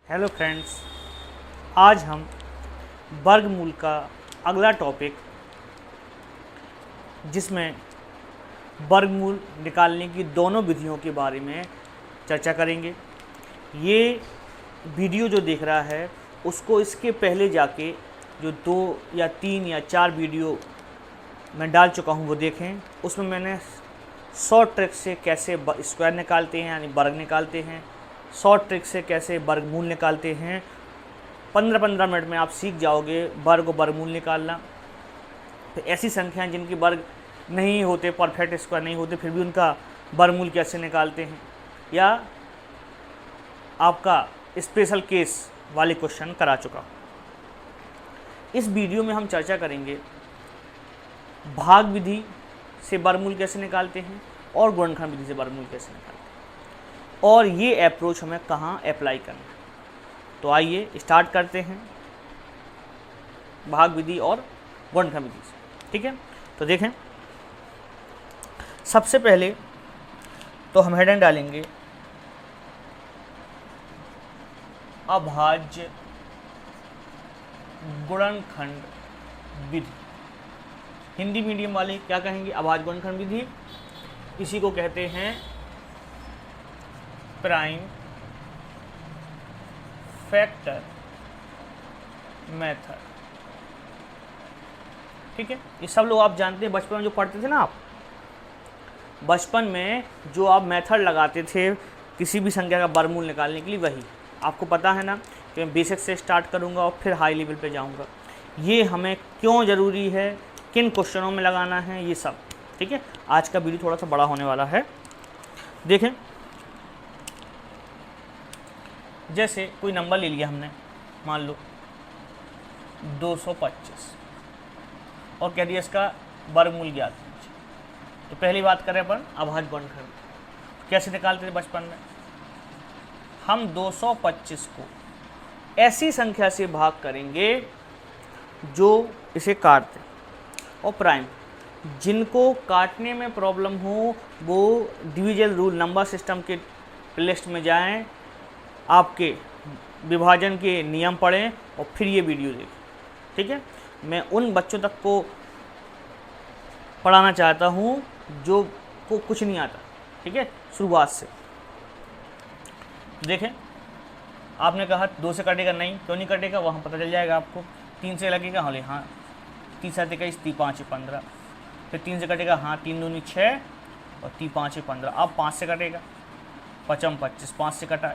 Hello friends, आज हम वर्गमूल का अगला टॉपिक जिसमें वर्गमूल निकालने की दोनों विधियों के बारे में चर्चा करेंगे। ये वीडियो जो देख रहा है उसको इसके पहले जाके जो 2 या 3 या 4 वीडियो मैं डाल चुका हूँ वो देखें। उसमें मैंने शॉर्ट ट्रिक से कैसे स्क्वायर निकालते हैं यानी वर्ग निकालते हैं, शॉर्ट ट्रिक से कैसे वर्गमूल निकालते हैं। 15-15 मिनट में आप सीख जाओगे वर्ग और वर्गमूल निकालना। तो ऐसी संख्याएं जिनके वर्ग नहीं होते, परफेक्ट स्क्वायर नहीं होते, फिर भी उनका वर्गमूल कैसे निकालते हैं, या आपका स्पेशल केस वाले क्वेश्चन करा चुका हूँ। इस वीडियो में हम चर्चा करेंगे भाग विधि से वर्गमूल कैसे निकालते हैं और गुणनखंड विधि से वर्गमूल कैसे निकालते हैं, और ये अप्रोच हमें कहाँ अप्लाई करना है। तो आइए स्टार्ट करते हैं भाग विधि और गुणनखंड विधि से। ठीक है, तो देखें, सबसे पहले तो हम हेडिंग डालेंगे अभाज्य गुणनखंड विधि। हिंदी मीडियम वाले क्या कहेंगे? अभाज्य गुणनखंड विधि। इसी को कहते हैं प्राइम फैक्टर मेथड। ठीक है, ये सब लोग आप जानते हैं, बचपन में जो पढ़ते थे ना, आप बचपन में जो आप मेथड लगाते थे किसी भी संख्या का वर्गमूल निकालने के लिए, वही आपको पता है ना कि मैं बेसिक से स्टार्ट करूंगा और फिर हाई लेवल पे जाऊंगा। ये हमें क्यों ज़रूरी है, किन क्वेश्चनों में लगाना है, ये सब। ठीक है, आज का वीडियो थोड़ा सा बड़ा होने वाला है। देखें, जैसे कोई नंबर ले लिया हमने, मान लो 225, और कह दिया इसका वर्गमूल ज्ञात कीजिए। तो पहली बात करें अपन अभाज्य गुणनखंड कैसे निकालते थे बचपन में। हम 225 को ऐसी संख्या से भाग करेंगे जो इसे काटते, और प्राइम जिनको काटने में प्रॉब्लम हो वो डिविजन रूल नंबर सिस्टम के लिस्ट में जाएं, आपके विभाजन के नियम पढ़ें और फिर ये वीडियो देखें। ठीक है, मैं उन बच्चों तक को पढ़ाना चाहता हूँ जो को कुछ नहीं आता। ठीक है, शुरुआत से देखें। आपने कहा 2 से कटेगा, नहीं, क्यों नहीं कटेगा वहाँ पता चल जाएगा आपको। 3 से लगेगा, हाँ 3 से 5 15, फिर 3 से कटेगा, हाँ 3 दूनी 6 और 3 5 15। अब 5 से कटेगा, 5 25, 5 से कटा,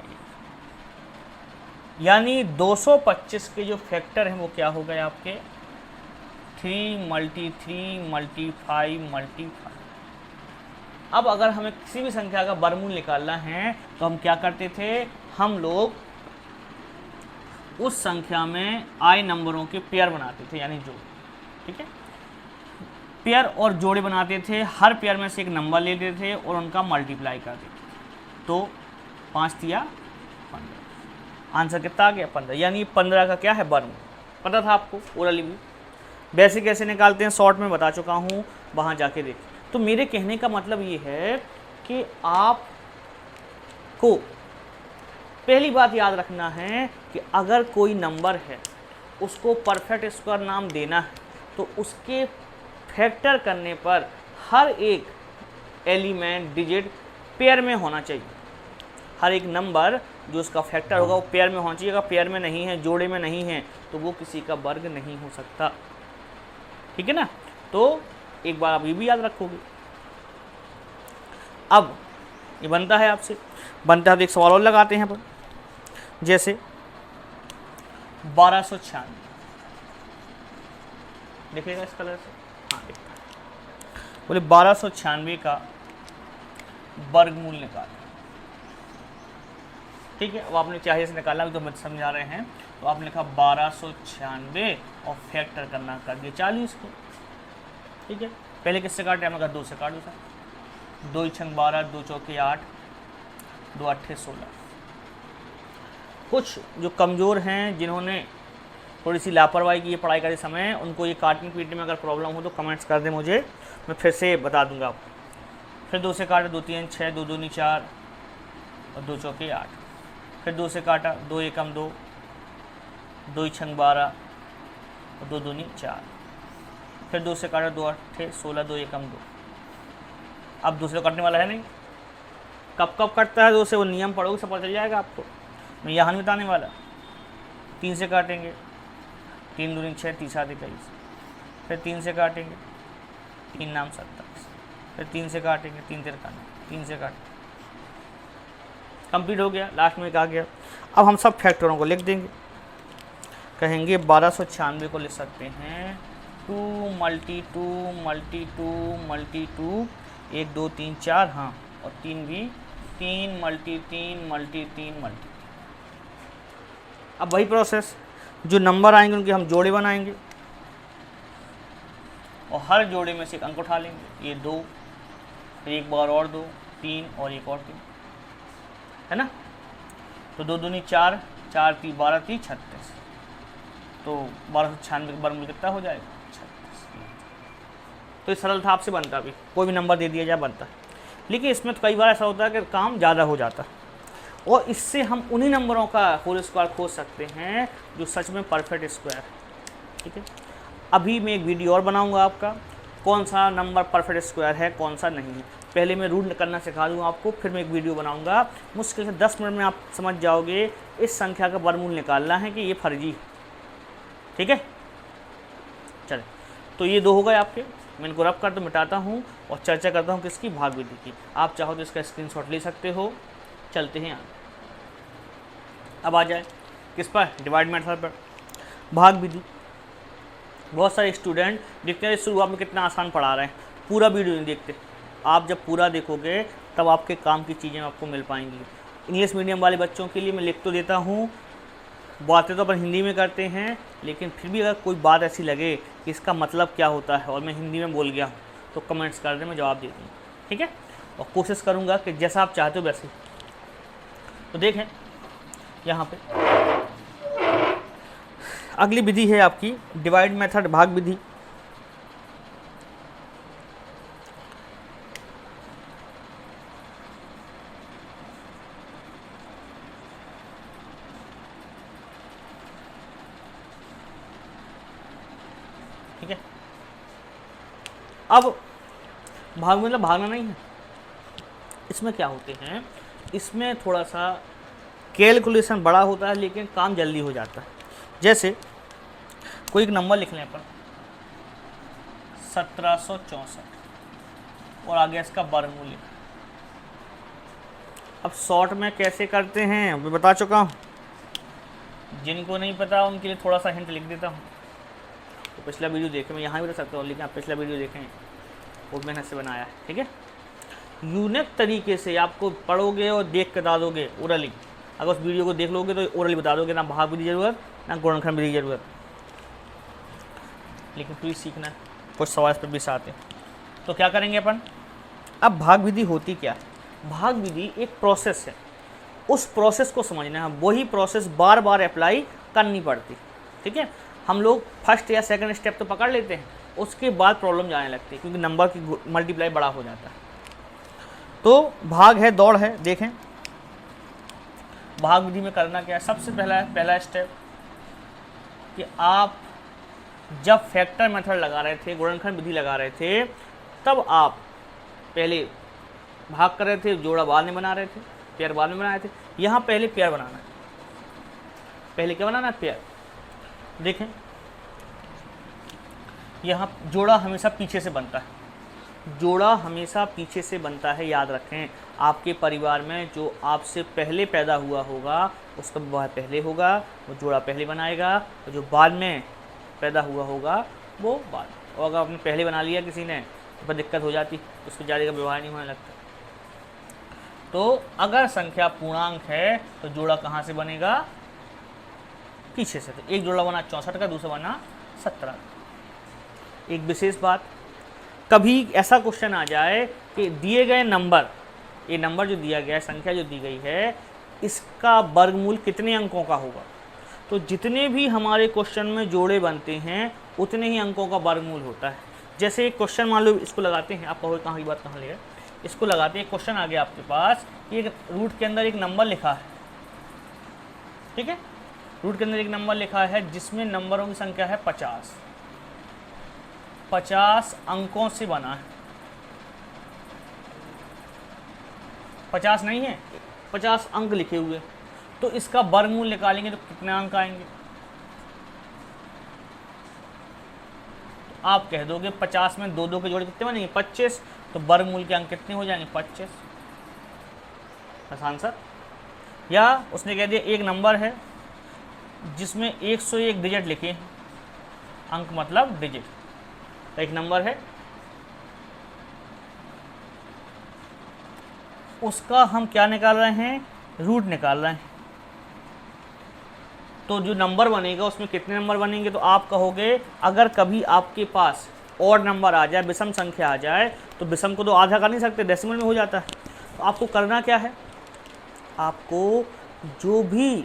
यानी 225 के जो फैक्टर हैं वो क्या हो गए आपके 3 × 3 × 5 × 5। अब अगर हमें किसी भी संख्या का वर्गमूल निकालना है तो हम क्या करते थे, हम लोग उस संख्या में आई नंबरों के पेयर बनाते थे, यानी जोड़। ठीक है, पेयर और जोड़े बनाते थे, हर पेयर में से एक नंबर लेते थे और उनका मल्टीप्लाई करते थे। तो 5 × 15, आंसर कितना आ गया 15, यानी 15 का क्या है वर्गमूल। पता था आपको ओरली भी। वैसे कैसे निकालते हैं शॉर्ट में बता चुका हूँ, वहाँ जाके देखें। तो मेरे कहने का मतलब ये है कि आपको पहली बात याद रखना है कि अगर कोई नंबर है उसको परफेक्ट स्क्वायर नाम देना है तो उसके फैक्टर करने पर हर एक एलिमेंट डिजिट पेयर में होना चाहिए। हर एक नंबर जो उसका फैक्टर होगा वो पेयर में होना चाहिए। अगर पेयर में नहीं है, जोड़े में नहीं है, तो वो किसी का वर्ग नहीं हो सकता। ठीक है ना, तो एक बार आप ये भी याद रखोगे। अब ये बनता है आपसे, बनता है तो एक सवाल और लगाते हैं अपन। जैसे 1296, देखिएगा इस कलर से, हाँ देखता है, बोले 1296 का वर्गमूल निकाल। ठीक है, अब आपने चाहिए से निकालना भी तो हम समझा रहे हैं। तो आपने लिखा 1296 और फैक्टर करना कर दिया 40 को। ठीक है, पहले किससे काटे, हमने कहा 2 से काट दो सर। 2 × 12, 2 × 4 8, 2 × 8 16। कुछ जो कमज़ोर हैं, जिन्होंने थोड़ी सी लापरवाही की है पढ़ाई करते समय, उनको ये काटने पीटने में अगर प्रॉब्लम हो तो कमेंट्स कर दें मुझे, मैं फिर से बता दूंगा आपको। फिर 2 से काटे, 2 3 6, 2 दूनी 4 और 2 चौके 8। फिर 2 से काटा, 2 एकम 2, 2 छंग 12 और 2 दूनी 4, फिर 2 से काटा, 2 अट्ठे 16, 2 एकम 2। अब दूसरे कटने वाला है नहीं, कब कब कटता है 2 से, वो नियम पढ़ोगे सब पता चल जाएगा आपको, मैं यहाँ नहीं बताने वाला। 3 से काटेंगे, 3 दूनी 6, 3 7 21, फिर 3 से काटेंगे, 3 नाम 27, फिर 3 से काटेंगे, 3 53, 3 से काटेंगे, कंप्लीट हो गया। लास्ट में एक आ गया। अब हम सब फैक्टरों को लिख देंगे, कहेंगे 1296 को लिख सकते हैं 2 × 2 × 2 × 2, 1 2 3 4, हाँ, और 3 भी 3 × 3 × 3 × अब वही प्रोसेस, जो नंबर आएंगे उनके हम जोड़े बनाएंगे और हर जोड़े में से एक अंक उठा लेंगे। ये 2, फिर एक बार और 2, 3 और एक और 3, है ना। तो 2 दूनी 4, 4 3 12 3 36, तो 1296 का वर्गमूल कितना हो जाएगा 36। तो ये सरल था, आपसे बनता भी, कोई भी नंबर दे दिया जाए बनता। लेकिन इसमें तो कई बार ऐसा होता है कि काम ज़्यादा हो जाता है, और इससे हम उन्हीं नंबरों का होल स्क्वायर खोज सकते हैं जो सच में परफेक्ट स्क्वायर है। ठीक है, अभी मैं एक वीडियो और बनाऊंगा आपका, कौन सा नंबर परफेक्ट स्क्वायर है कौन सा नहीं है। पहले मैं रूल करना सिखा दूंगा आपको, फिर मैं एक वीडियो बनाऊंगा, मुश्किल से 10 मिनट में आप समझ जाओगे इस संख्या का वर्गमूल निकालना है कि ये फर्जी है। ठीक है, चले, तो ये 2 हो गए आपके। मैं इनको रब कर तो मिटाता हूँ और चर्चा करता हूँ किसकी, भाग विधि की। आप चाहो तो इसका स्क्रीनशॉट ले सकते हो। चलते हैं आगे। अब आ जाए किस पर, डिवाइड मेथड पर, भाग विधि। बहुत सारे स्टूडेंट देखते हैं शुरुआत में कितना आसान पढ़ा रहे हैं, पूरा वीडियो नहीं देखते। आप जब पूरा देखोगे तब आपके काम की चीज़ें आपको मिल पाएंगी। इंग्लिश मीडियम वाले बच्चों के लिए मैं लिख तो देता हूँ, बातें तो अपन हिंदी में करते हैं, लेकिन फिर भी अगर कोई बात ऐसी लगे कि इसका मतलब क्या होता है और मैं हिंदी में बोल गया हूँ तो कमेंट्स कर दें, मैं जवाब दे दूँगा। ठीक है, और कोशिश करूँगा कि जैसा आप चाहते हो वैसे। तो देखें यहाँ पे अगली विधि है आपकी डिवाइड मेथड, भाग विधि। ठीक है, अब भाग मतलब भागना नहीं है। इसमें क्या होते हैं, इसमें थोड़ा सा कैलकुलेशन बड़ा होता है लेकिन काम जल्दी हो जाता है। जैसे कोई एक नंबर लिख लें अपन 1764 और आगे इसका वर्गमूल लिखा। अब शॉर्ट में कैसे करते हैं मैं बता चुका हूँ, जिनको नहीं पता उनके लिए थोड़ा सा हिंट लिख देता हूँ। तो पिछला वीडियो देखें, मैं यहाँ भी रख सकता हूँ, लेकिन आप पिछला वीडियो देखें, वो मेहनत से बनाया है। ठीक है, यूनिक तरीके से आपको पढ़ोगे और देख के बता दोगे ओरली। अगर उस वीडियो को देख लोगे तो ओरली बता दोगे, ना भाग विधि जरूरत ना गुणनखंड विधि जरूरत। लेकिन प्लीज सीखना है, कुछ सवाल पर भी आते हैं। तो क्या करेंगे अपन, अब भाग विधि होती क्या है, भाग विधि एक प्रोसेस है, उस प्रोसेस को समझना है। वही प्रोसेस बार बार अप्लाई करनी पड़ती। ठीक है, हम लोग फर्स्ट या सेकंड स्टेप तो पकड़ लेते हैं, उसके बाद प्रॉब्लम जाने लगती है क्योंकि नंबर की मल्टीप्लाई बड़ा हो जाता है। तो भाग है, दौड़ है। देखें भाग विधि में करना क्या है, सबसे पहला स्टेप कि आप जब फैक्टर मेथड लगा रहे थे, गुणनखंड विधि लगा रहे थे, तब आप पहले भाग कर रहे थे, जोड़ा बाद में बना रहे थे, पेयर बाद में बना रहे थे। यहाँ पहले पेयर बनाना है। पहले क्या बनाना है, पेयर। देखें यहाँ जोड़ा हमेशा पीछे से बनता है, जोड़ा हमेशा पीछे से बनता है। याद रखें, आपके परिवार में जो आपसे पहले पैदा हुआ होगा उसका विवाह पहले होगा, वो जोड़ा पहले बनाएगा, और जो बाद में पैदा हुआ होगा वो बाद। और अगर आपने पहले बना लिया किसी ने तो फिर दिक्कत हो जाती, उसके जारी का विवाह नहीं होने लगता। तो अगर संख्या पूर्णांक है तो जोड़ा कहाँ से बनेगा, पीछे से। तो एक जोड़ा बना 64 का, दूसरा बना 17। एक विशेष बात, कभी ऐसा क्वेश्चन आ जाए कि दिए गए नंबर, ये नंबर जो दिया गया है, संख्या जो दी गई है, इसका वर्गमूल कितने अंकों का होगा। तो जितने भी हमारे क्वेश्चन में जोड़े बनते हैं उतने ही अंकों का वर्गमूल होता है। जैसे एक क्वेश्चन मान लो, इसको लगाते हैं, आप कहो कहाँ की बात कहाँ ले गए, इसको लगाते हैं। क्वेश्चन आ गया आपके पास कि एक रूट के अंदर एक नंबर लिखा है ठीक है। रूट के अंदर एक नंबर लिखा है जिसमें नंबरों की संख्या है 50, 50 अंकों से बना है। 50 नहीं है, 50 अंक लिखे हुए, तो इसका वर्गमूल निकालेंगे तो कितने अंक आएंगे? तो आप कह दोगे 50 में 2 2 के जोड़े कितने बनेंगे? 25। तो वर्गमूल के अंक कितने हो जाएंगे? 25। आसान सर। या उसने कह दिया एक नंबर है जिसमें 101 डिजिट लिखे हैं, अंक मतलब डिजिट, तो एक नंबर है, उसका हम क्या निकाल रहे हैं? रूट निकाल रहे हैं। तो जो नंबर बनेगा उसमें कितने नंबर बनेंगे? तो आप कहोगे अगर कभी आपके पास ऑड नंबर आ जाए, विषम संख्या आ जाए, तो विषम को तो आधा कर नहीं सकते, डेसिमल में हो जाता है। तो आपको करना क्या है? आपको जो भी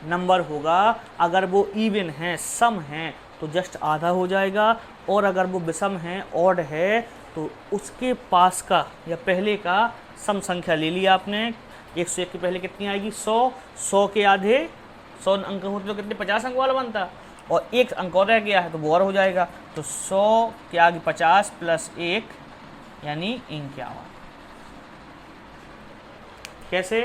नंबर होगा अगर वो इवन है, सम है, तो जस्ट आधा हो जाएगा, और अगर वो विषम है, ऑड है, तो उसके पास का या पहले का सम संख्या ले लिया आपने। 101 के पहले कितनी आएगी? 100। 100 के आधे 100 अंक होते तो कितने? 50 अंक वाला बनता, और एक अंक और रह गया है तो वो और हो जाएगा। तो 100 के आगे 50 प्लस 1 यानी 51। कैसे?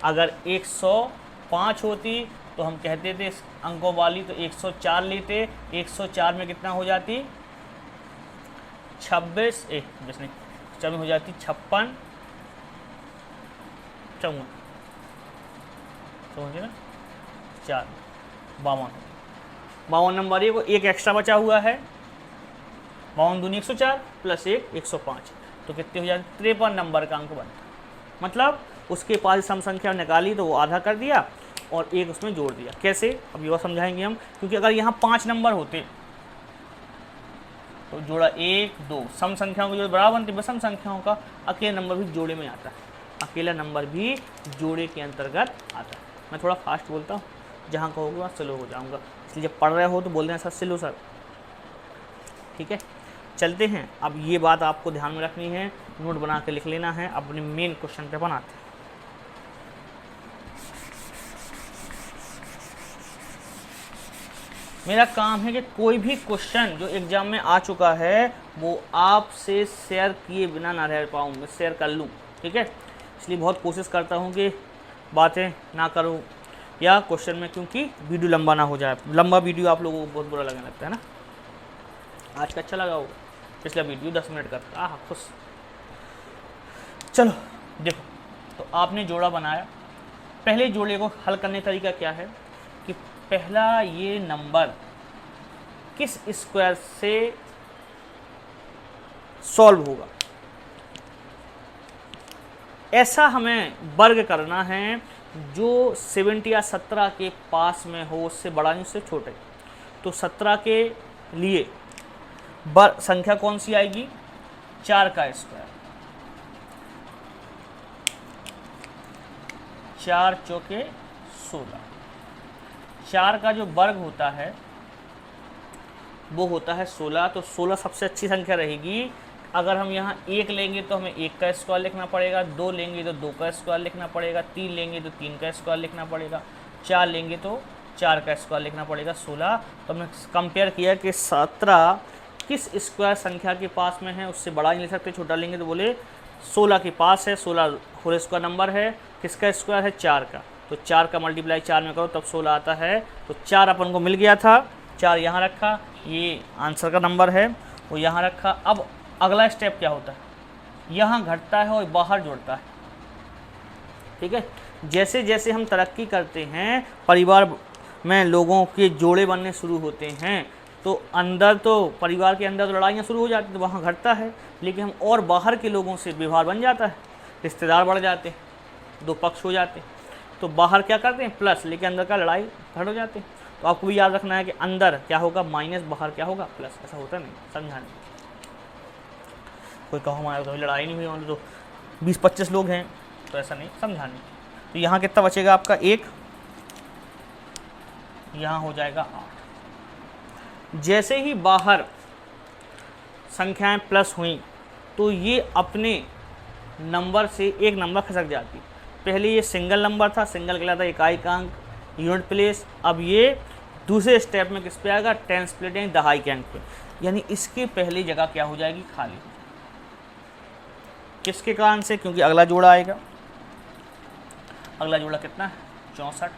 अगर 105 होती तो हम कहते थे अंकों वाली, तो 104 लेते, 104 में कितना हो जाती? 26 नहीं, चल हो जाती 56 54, समझे ना? 4 52 नंबर है वो, एक एक्स्ट्रा बचा हुआ है। 52 दूनी 104 प्लस 1 105, तो कितने हो जाते? 53 नंबर का अंक बनता। मतलब उसके पास सम संख्या निकाली तो वो आधा कर दिया और एक उसमें जोड़ दिया। कैसे? अब ये और समझाएंगे हम, क्योंकि अगर यहाँ 5 नंबर होते तो जोड़ा 1 2, सम संख्याओं के जोड़े बराबर बनते, विषम संख्याओं का अकेला नंबर भी जोड़े में आता है, अकेला नंबर भी जोड़े के अंतर्गत आता है। मैं थोड़ा फास्ट बोलता हूँ, जहाँ कहोगे वहाँ स्लो हो जाऊँगा, इसलिए जब पढ़ रहे हो तो बोल देना सर स्लो सर, ठीक है। चलते हैं, अब ये बात आपको ध्यान में रखनी है, नोट बना के लिख लेना है। अपने मेन क्वेश्चन पे बनाते हैं। मेरा काम है कि कोई भी क्वेश्चन जो एग्जाम में आ चुका है वो आपसे शेयर किए बिना ना रह पाऊँ, मैं शेयर कर लूँ, ठीक है। इसलिए बहुत कोशिश करता हूँ कि बातें ना करूँ या क्वेश्चन में, क्योंकि वीडियो लंबा ना हो जाए। लंबा वीडियो आप लोगों को बहुत बुरा लगने लगता है ना। आज का अच्छा लगा होगा, पिछला वीडियो 10 मिनट का था, खुश। चलो देखो, तो आपने जोड़ा बनाया। पहले जोड़े को हल करने का तरीका क्या है कि पहला ये नंबर किस स्क्वायर से सॉल्व होगा, ऐसा हमें वर्ग करना है जो 70 या 17 के पास में हो, उससे बड़ा नहीं उससे छोटे। तो 17 के लिए संख्या कौन सी आएगी? 4 का स्क्वायर, 4 चौके 16। 4 का जो वर्ग होता है वो होता है 16, तो 16 सबसे अच्छी संख्या रहेगी। अगर हम यहाँ 1 लेंगे तो हमें 1 का स्क्वायर लिखना पड़ेगा, 2 लेंगे तो 2 का स्क्वायर लिखना पड़ेगा, 3 लेंगे तो 3 का स्क्वायर लिखना पड़ेगा, 4 लेंगे तो 4 का स्क्वायर लिखना पड़ेगा। 16, तो हमने कंपेयर किया कि 17 किस स्क्वायर संख्या के पास में है, उससे बड़ा नहीं ले सकते, छोटा लेंगे तो बोले 16 के पास है। 16 होल स्क्वायर नंबर है, किसका स्क्वायर है? 4 का। तो 4 का मल्टीप्लाई 4 में करो तब 16 आता है। तो 4 अपन को मिल गया था, 4 यहाँ रखा, ये आंसर का नंबर है वो यहाँ रखा। अब अगला स्टेप क्या होता है? यहाँ घटता है और बाहर जोड़ता है, ठीक है। जैसे जैसे हम तरक्की करते हैं, परिवार में लोगों के जोड़े बनने शुरू होते हैं, तो अंदर तो परिवार के अंदर तो लड़ाइयाँ शुरू हो जाती हैं, तो वहाँ घटता है। लेकिन हम और बाहर के लोगों से व्यवहार बन जाता है, रिश्तेदार बढ़ जाते हैं, 2 पक्ष हो जाते हैं। तो बाहर क्या करते हैं? प्लस, लेकिन अंदर का लड़ाई घट हो जाते हैं। तो आपको भी याद रखना है कि अंदर क्या होगा? माइनस, बाहर क्या होगा? प्लस। ऐसा होता नहीं, समझाने। कोई कहो हमारे तो लड़ाई नहीं हुई, तो 20-25 लोग हैं, तो ऐसा नहीं, समझाने। तो यहाँ कितना बचेगा आपका? 1, यहाँ हो जाएगा 8। जैसे ही बाहर संख्याएं प्लस हुई तो ये अपने नंबर से एक नंबर खसक जाती। पहले ये सिंगल नंबर था, सिंगल कहलाता इकाई का अंक, यूनिट प्लेस। अब ये दूसरे स्टेप में किस पे आएगा, टेंस प्लेट यानी दहाई के अंक पे, यानी इसकी पहली जगह क्या हो जाएगी, खाली। किसके कारण से, क्योंकि अगला जोड़ा आएगा। अगला जोड़ा कितना है, 64।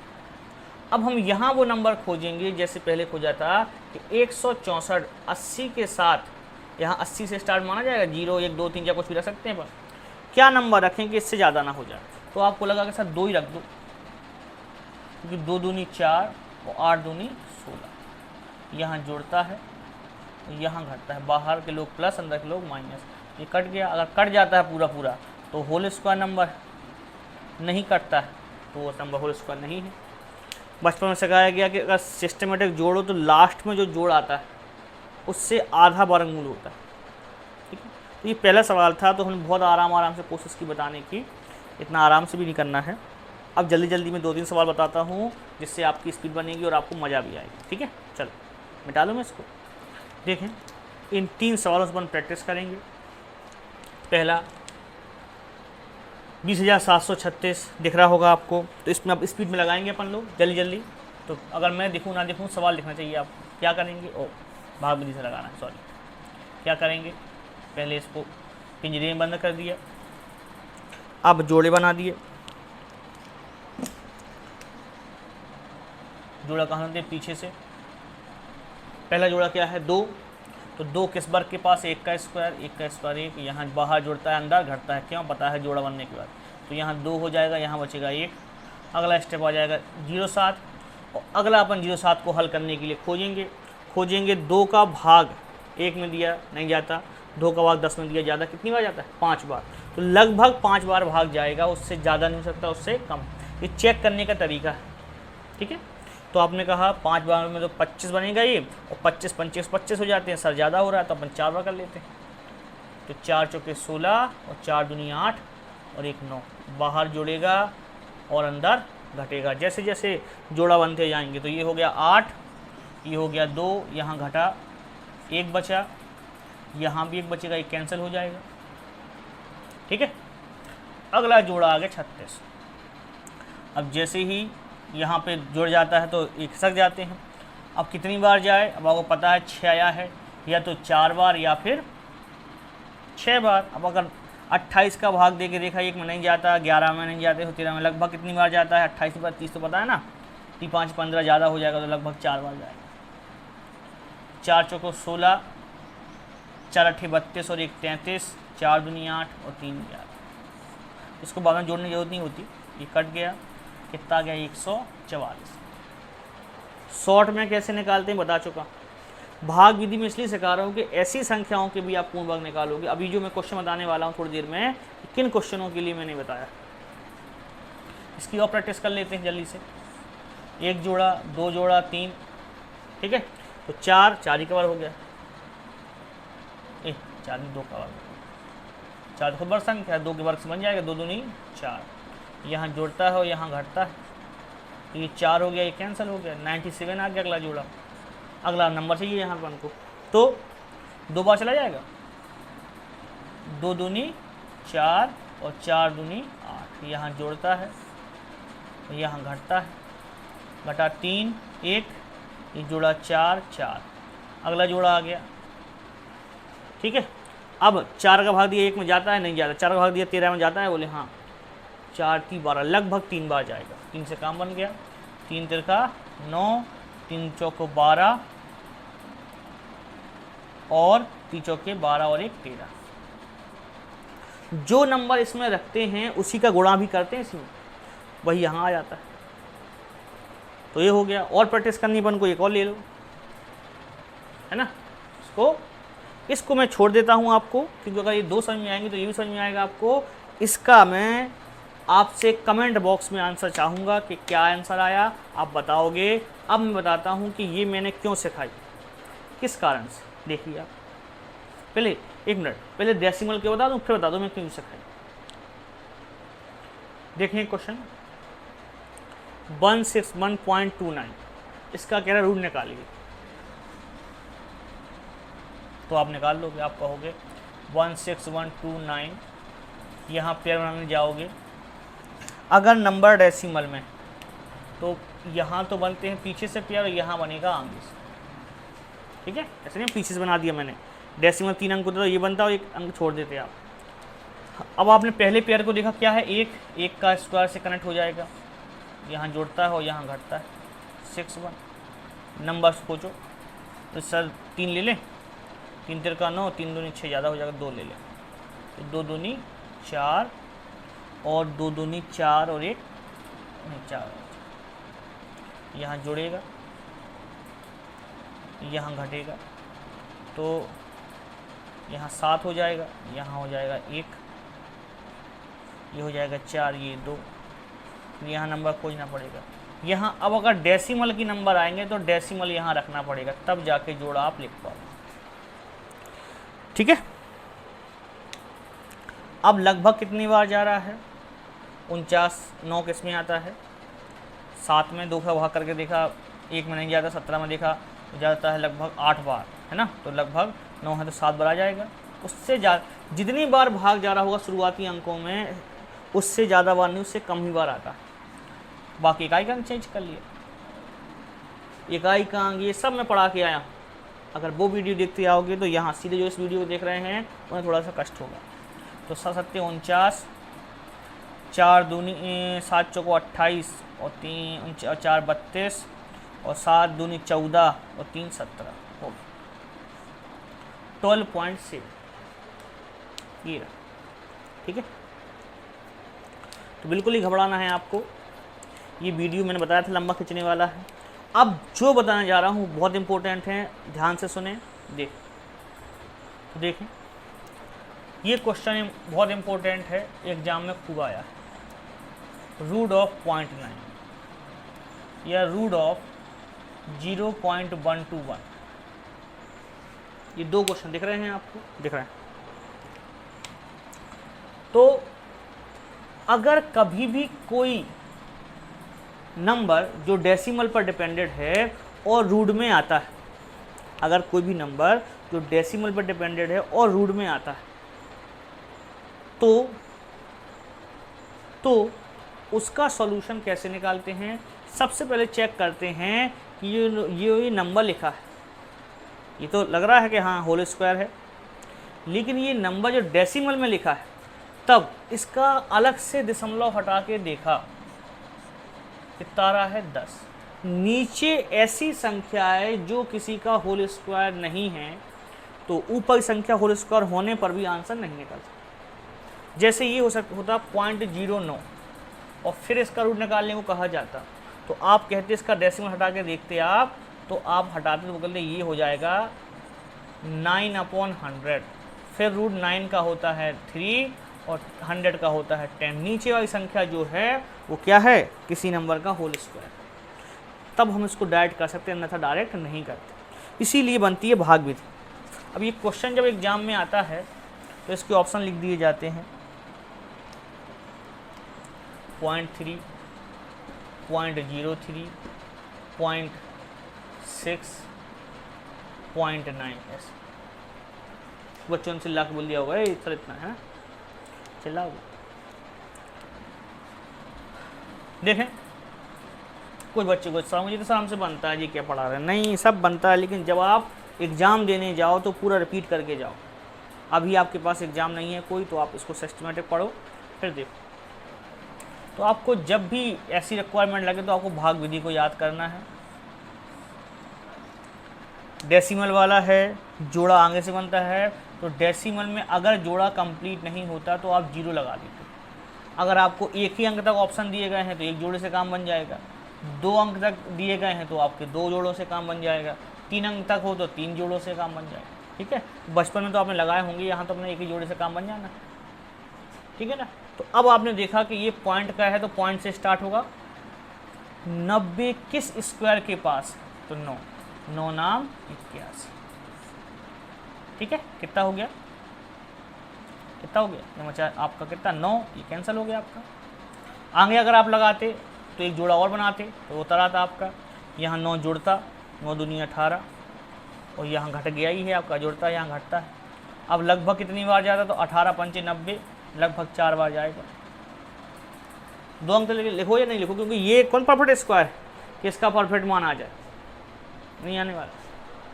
अब हम यहाँ वो नंबर खोजेंगे जैसे पहले खोजा था कि 164 80 के साथ, यहाँ 80 से स्टार्ट माना जाएगा, 0 1 2 3 या कुछ भी रख सकते हैं, पर क्या नंबर रखें कि इससे ज़्यादा ना हो जाए। तो आपको लगा कि सर 2 ही रख दो, क्योंकि 2 दूनी 4 और 8 दूनी 16। यहाँ जुड़ता है, यहाँ घटता है, बाहर के लोग प्लस अंदर के लोग माइनस, ये कट गया। अगर कट जाता है पूरा पूरा तो होल स्क्वायर नंबर, नहीं कटता है तो वो नंबर होल स्क्वायर नहीं है। बचपन में सिखाया गया कि अगर सिस्टमेटिक जोड़ो तो लास्ट में जो जोड़ आता है उससे आधा वर्गमूल होता है, ठीक है। तो ये पहला सवाल था, तो हमने बहुत आराम से कोशिश की बताने की, इतना आराम से भी नहीं करना है। अब जल्दी जल्दी में 2-3 सवाल बताता हूँ जिससे आपकी स्पीड बनेगी और आपको मज़ा भी आएगी, ठीक है। चलो मिटा लो मैं इसको। देखें, इन 3 सवालों से अपन प्रैक्टिस करेंगे। पहला 20,736 दिख रहा होगा आपको, तो इसमें अब स्पीड में लगाएंगे अपन लोग जल्दी जल्दी। तो अगर मैं दिखूँ ना दिखूँ, सवाल लिखना चाहिए आप। क्या करेंगे, ओ भाग विधि से लगाना है, सॉरी। क्या करेंगे, पहले इसको पिंजरे में बंद कर दिया, अब जोड़े बना दिए। जोड़ा कहाँ से, पीछे से। पहला जोड़ा क्या है, 2, तो 2 किस वर्ग के पास, 1 का स्क्वायर, 1 का स्क्वायर 1, यहाँ बाहर जुड़ता है अंदर घटता है, क्यों पता है जोड़ा बनने के बाद। तो यहाँ 2 हो जाएगा, यहाँ बचेगा 1। अगला स्टेप आ जाएगा 0,7, और अगला अपन 0,7 को हल करने के लिए खोजेंगे 2 का भाग 1 में दिया नहीं जाता, 2 का भाग 10 में दिया जाता, कितनी बार जाता है, 5 बार। तो लगभग 5 बार भाग जाएगा, उससे ज़्यादा नहीं हो सकता, उससे कम। ये चेक करने का तरीका है, ठीक है। तो आपने कहा 5 बार में तो 25 बनेगा ये, और 25 25 25 हो जाते हैं, सर ज़्यादा हो रहा है तो अपन 4 बार कर लेते हैं। तो 4 चौके 16 और 4 दूनी 8 और 1 9, बाहर जोड़ेगा और अंदर घटेगा जैसे जैसे जोड़ा बनते जाएंगे। तो ये हो गया 8, ये हो गया 2, यहाँ घटा 1 बचा, यहाँ भी 1 बचेगा, ये कैंसिल हो जाएगा, ठीक है। अगला जोड़ा आ गया 36। अब जैसे ही यहाँ पे जुड़ जाता है तो एक खिसक जाते हैं। अब कितनी बार जाए, अब आपको पता है 6 आया है, या तो 4 बार या फिर 6 बार। अब अगर 28 का भाग दे के देखा, 1 में नहीं जाता, 11 में नहीं जाते, 13 में लगभग कितनी बार जाता है, 28 बार 30 तो पता है ना, 3 5 15 ज़्यादा हो जाएगा, तो लगभग 4 बार जाएगा। 4 चौको 16, 4 8 32 और 1 33, 4 दूनी 8 और 3 11। इसको बाद में जोड़ने की जरूरत नहीं होती, ये कट गया, कितना गया 144। शॉर्ट में कैसे निकालते हैं बता चुका। भाग विधि में इसलिए सिखा रहा हूँ कि ऐसी संख्याओं के भी आप पूर्ण वर्ग निकालोगे। अभी जो मैं क्वेश्चन बताने वाला हूँ थोड़ी देर में, किन क्वेश्चनों के लिए मैंने बताया, इसकी और प्रैक्टिस कर लेते हैं जल्दी से। 1 जोड़ा, 2 जोड़ा, 3, ठीक है। तो 4 ही का वर्ग हो गया, 4 2 का वर्ग, 4 तो वर्ग संख्या, 2 के वर्ग से बन जाएगा, 2 दूनी 4, यहाँ जुड़ता है और यहाँ घटता है, तो ये 4 हो गया, ये कैंसिल हो गया, 97 आ गया अगला जोड़ा। अगला नंबर चाहिए यहाँ पर हमको, तो 2 बार चला जाएगा, 2 दूनी 4 और 4 दूनी 8, यहाँ जोड़ता है और यहाँ घटता है, घटा 3 1, ये जोड़ा 4 4, अगला जोड़ा आ गया, ठीक है। अब 4 का भाग दिया 1 में जाता है, नहीं जाता, 4 का भाग दिया 13 में जाता है, बोले हाँ, 4 3 12, लगभग 3 बार जाएगा। 3 से काम बन गया, 3 तिरका 9, 3 चौको 12 और 3 चौके 12 और 1 13। जो नंबर इसमें रखते हैं उसी का गुणा भी करते हैं इसमें, वही यहाँ आ जाता है। तो ये हो गया, और प्रैक्टिस करनी अपन को, एक और ले लो, है ना। इसको मैं छोड़ देता हूँ आपको, क्योंकि अगर ये 2 समझ में आएंगे तो ये भी समझ में आएगा आपको। इसका मैं आपसे कमेंट बॉक्स में आंसर चाहूँगा कि क्या आंसर आया, आप बताओगे। अब मैं बताता हूँ कि ये मैंने क्यों सिखाई, किस कारण से। देखिए आप, पहले 1 मिनट, पहले डेसिमल के बता दूँ, फिर बता दूँ मैं क्यों सिखाई। देखिए क्वेश्चन 161.29, इसका कह रहा रूट निकालिए, तो आप निकाल लोगे, आप कहोगे 16129, यहाँ पेयर बनाने जाओगे। अगर नंबर डेसिमल में तो यहाँ तो बनते हैं पीछे से पेयर और यहाँ बनेगा आगे से, ठीक है। ऐसे नहीं पीछे से बना दिया मैंने, डेसिमल 3 अंक होता तो ये बनता और 1 अंक छोड़ देते आप। अब आपने पहले पेयर को देखा क्या है, एक का स्क्वायर से कनेक्ट हो जाएगा, यहाँ जोड़ता है और यहाँ घटता है 6 1। नंबर्स खोजो तो सर 3 ले लें, 3 3 का 9, 3 दूनी 6 ज़्यादा हो जाएगा, 2 ले लें तो 2 दूनी 4 और 2 दूनी 4 और 1 नहीं 4, यहाँ जोड़ेगा यहाँ घटेगा तो यहाँ 7 हो जाएगा, यहाँ हो जाएगा 1, ये हो जाएगा 4, ये 2, यहाँ नंबर खोजना पड़ेगा। यहाँ अब अगर डेसिमल की नंबर आएंगे तो डेसिमल यहाँ रखना पड़ेगा, तब जाके जोड़ा आप लिख पाओगे, ठीक है। अब लगभग कितनी बार जा रहा है, 49, 9 किस में आता है, 7 में 2 का भाग करके देखा, 1 में नहीं जाता, 17 में देखा जाता है लगभग 8 बार, है ना। तो लगभग 9 है तो 7 बार आ जाएगा। उससे जितनी बार भाग जा रहा होगा शुरुआती अंकों में, उससे ज़्यादा बार नहीं, उससे कम ही बार आता है। बाकी इकाई का अंक चेंज कर लिया, इकाई का अंक ये सब मैं पढ़ा के आया। अगर वो वीडियो देखते आओगे तो यहाँ सीधे जो इस वीडियो को देख रहे हैं उन्हें थोड़ा सा कष्ट होगा। तो 7 7 49, 4 दूनी 7 चौको 28 और 3 4 32 और 7 दूनी 14 और 3 17 हो गया 12.7 ये रहा, ठीक है। तो बिल्कुल ही घबराना है आपको, ये वीडियो मैंने बताया था लंबा खींचने वाला है। अब जो बताने जा रहा हूँ बहुत इंपॉर्टेंट है, ध्यान से सुने, देखें ये क्वेश्चन बहुत इंपॉर्टेंट है, एग्जाम में खूब आया है। रूट ऑफ 0.9 या रूट ऑफ 0.121, ये 2 क्वेश्चन दिख रहे हैं आपको, दिख रहे हैं। तो अगर कभी भी कोई नंबर जो डेसिमल पर डिपेंडेड है और रूट में आता है, अगर कोई भी नंबर जो डेसिमल पर डिपेंडेड है और रूट में आता है तो उसका सॉल्यूशन कैसे निकालते हैं। सबसे पहले चेक करते हैं कि ये नंबर लिखा है, ये तो लग रहा है कि हाँ होल स्क्वायर है, लेकिन ये नंबर जो डेसिमल में लिखा है, तब इसका अलग से दशमलव हटा के देखा, कितना रहा है 10। नीचे ऐसी संख्याएं जो किसी का होल स्क्वायर नहीं है, तो ऊपर संख्या होल स्क्वायर होने पर भी आंसर नहीं निकल सकता। जैसे ये होता 0.09 और फिर इसका रूट निकालने को कहा जाता, तो आप कहते इसका डेसिमल हटा के देखते आप, तो आप हटाते तो बोलते ये हो जाएगा 9/100, फिर रूट 9 का होता है 3 और 100 का होता है 10। नीचे वाली संख्या जो है वो क्या है, किसी नंबर का होल स्क्वायर, तब हम इसको डायरेक्ट कर सकते हैं, अन्यथा डायरेक्ट नहीं करते, इसीलिए बनती है भाग विधि। अब ये क्वेश्चन जब एग्जाम में आता है तो इसके ऑप्शन लिख दिए जाते हैं 0.3, 0.03, 0.6, 0.9 ऐसे। बच्चों ने चिल्ला के बोल दिया होगा सर इतना है, चिल्लाओगे। देखें कुछ बच्चे को सर मुझे तो शाम से बनता है जी, क्या पढ़ा रहे हैं, नहीं सब बनता है, लेकिन जब आप एग्ज़ाम देने जाओ तो पूरा रिपीट करके जाओ। अभी आपके पास एग्ज़ाम नहीं है कोई, तो आप इसको सिस्टमेटिक पढ़ो, फिर देखो। तो आपको जब भी ऐसी रिक्वायरमेंट लगे तो आपको भाग विधि को याद करना है। डेसिमल वाला है, जोड़ा आगे से बनता है, तो डेसिमल में अगर जोड़ा कंप्लीट नहीं होता तो आप 0 लगा देते। अगर आपको एक ही अंक तक ऑप्शन दिए गए हैं तो 1 जोड़े से काम बन जाएगा, 2 अंक तक दिए गए हैं तो आपके 2 जोड़ों से काम बन जाएगा, 3 अंक तक हो तो 3 जोड़ों से काम बन जाएगा, ठीक है। बचपन में तो आपने लगाए होंगे, यहाँ तो अपने एक ही जोड़े से काम बन जाना, ठीक है ना। तो अब आपने देखा कि ये पॉइंट का है तो पॉइंट से स्टार्ट होगा। 90 किस स्क्वायर के पास, तो 9, 9 नाम 81, ठीक है। कितना हो गया, कितना हो गया, ये बचा आपका कितना 9, ये कैंसिल हो गया आपका। आगे अगर आप लगाते तो एक जोड़ा और बनाते तो वो तरह था आपका, यहाँ 9 जुड़ता, 9 दूनी 18 और यहाँ घट गया ही है आपका, जुड़ता यहाँ घटता है। अब लगभग कितनी बार जाता, तो 18 पंचे 90, लगभग 4 बार जाएगा। 2 अंक लिखो या नहीं लिखो, क्योंकि ये कौन परफेक्ट स्क्वायर है, कि इसका परफेक्ट मान आ जाए, नहीं आने वाला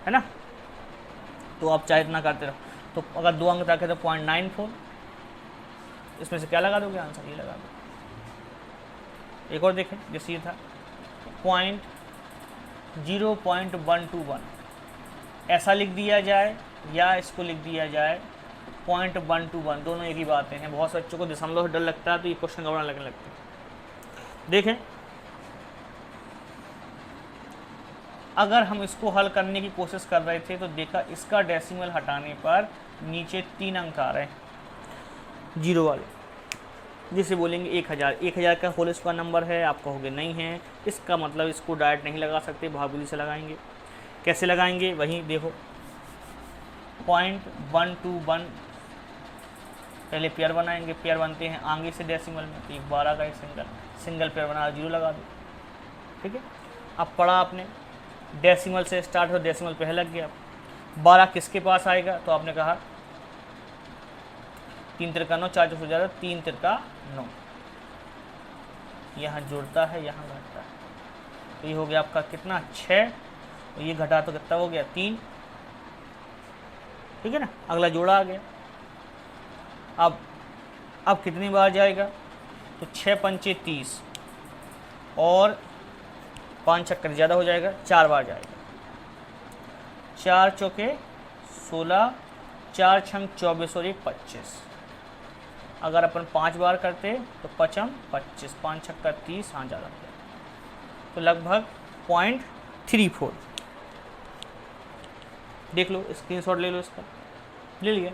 है ना। तो आप चाहे इतना करते रहो। तो अगर 2 अंक रखे तो 0.94, इसमें से क्या लगा दोगे आंसर, ये लगा दो। एक और देखें जैसे ये था 0.121, ऐसा लिख दिया जाए या इसको लिख दिया जाए 0.121, दोनों एक ही बातें हैं। बहुत से बच्चों को दशमलव से डर लगता है तो ये क्वेश्चन घबराने लगने लगते हैं। देखें अगर हम इसको हल करने की कोशिश कर रहे थे तो देखा इसका डेसिमल हटाने पर नीचे 3 अंक आ रहे हैं जीरो वाले, जिसे बोलेंगे 1000। 1000 का होल स्क्वायर नंबर है, आप कहोगे नहीं है, इसका मतलब इसको डायरेक्ट नहीं लगा सकते, भागफल से लगाएंगे। कैसे लगाएंगे वहीं देखो 0.121, पहले पेयर बनाएंगे, पेयर बनते हैं आगे से डेसिमल में, तो 12 का एक सिंगल पेयर बना, 0 लगा दो, ठीक है। अब पढ़ा आपने डेसिमल से स्टार्ट हो, डेसिमल पहले लग गया। 12 किसके पास आएगा, तो आपने कहा 3 तिरका 9, 4 हो जाता है 3 तिरका 9, यहाँ जुड़ता है यहाँ घटता है, तो ये हो गया आपका कितना 6, तो ये घटा तो कितना हो गया 3, ठीक है ना। अगला जोड़ा आ गया। अब कितनी बार जाएगा, तो 6 पंचे 30 और 5 छक्कर ज़्यादा हो जाएगा, 4 बार जाएगा। 4 चौके 16, 4 छंग 24 और 1 25। अगर अपन 5 बार करते तो 5 25, 5 छक्कर 30, हाँ ज़्यादा हो जाएगा, तो लगभग 0.34। देख लो, स्क्रीनशॉट ले लो इसका, ले लिया।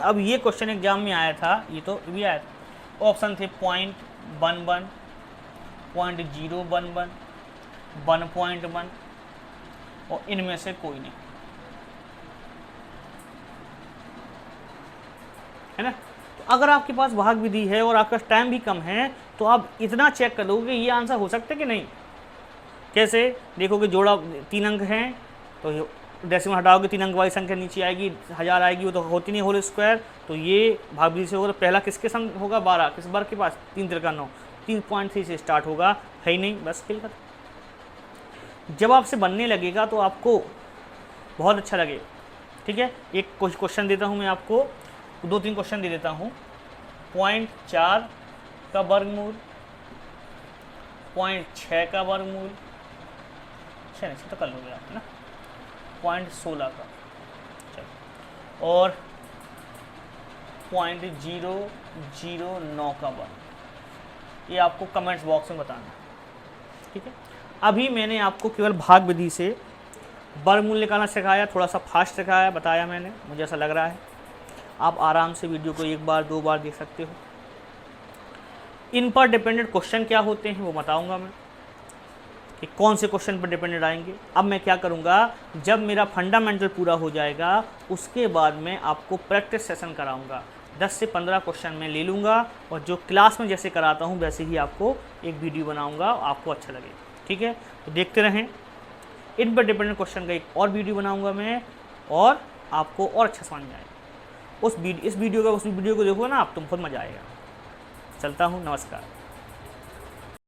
अब ये क्वेश्चन एग्जाम में आया था, ये तो भी आया था, ऑप्शन थे 0.11, 0.011, 1.1 और इनमें से कोई नहीं, है ना। तो अगर आपके पास भाग विधि है और आपका टाइम भी कम है तो आप इतना चेक कर लोगे ये आंसर हो सकता है कि नहीं। कैसे देखोगे, जोड़ा 3 अंक हैं तो डेसिमल हटाओगे 3 अंक वाली संख्या नीचे आएगी, 1000 आएगी, वो तो होती नहीं होल स्क्वायर, तो ये भाग विधि से होगा। तो पहला किसके संग होगा 12, किस बार के पास 3 तिरका 9, 3.3 से स्टार्ट होगा, है ही नहीं, बस खेल खत्म। जब आपसे बनने लगेगा तो आपको बहुत अच्छा लगेगा, ठीक है। एक कुछ क्वेश्चन देता हूँ मैं आपको, 2-3 क्वेश्चन दे देता हूँ। 0.4 का वर्गमूल, 0.6 का वर्गमूल, 6 नहीं तो कर लोगे आप, है ना, 0.16 का, चलो, और 0.009 का वर्ग, ये आपको कमेंट्स बॉक्स में बताना, ठीक है। अभी मैंने आपको केवल भाग विधि से वर्गमूल निकालना सिखाया, थोड़ा सा फास्ट सिखाया, बताया मैंने, मुझे ऐसा लग रहा है। आप आराम से वीडियो को 1 बार 2 बार देख सकते हो। इन पर डिपेंडेंट क्वेश्चन क्या होते हैं वो बताऊंगा मैं, कि कौन से क्वेश्चन पर डिपेंडेंट आएंगे। अब मैं क्या करूंगा, जब मेरा फंडामेंटल पूरा हो जाएगा उसके बाद मैं आपको प्रैक्टिस सेशन कराऊंगा। 10 से 15 क्वेश्चन मैं ले लूँगा और जो क्लास में जैसे कराता हूँ वैसे ही आपको एक वीडियो बनाऊँगा, आपको अच्छा लगेगा, ठीक है। तो देखते रहें, इन पर डिपेंडेंट क्वेश्चन का एक और वीडियो बनाऊँगा मैं, और आपको और अच्छा समझ में आएगा। इस वीडियो को देखो ना आप, तुम खुद मज़ा आएगा। चलता हूँ, नमस्कार।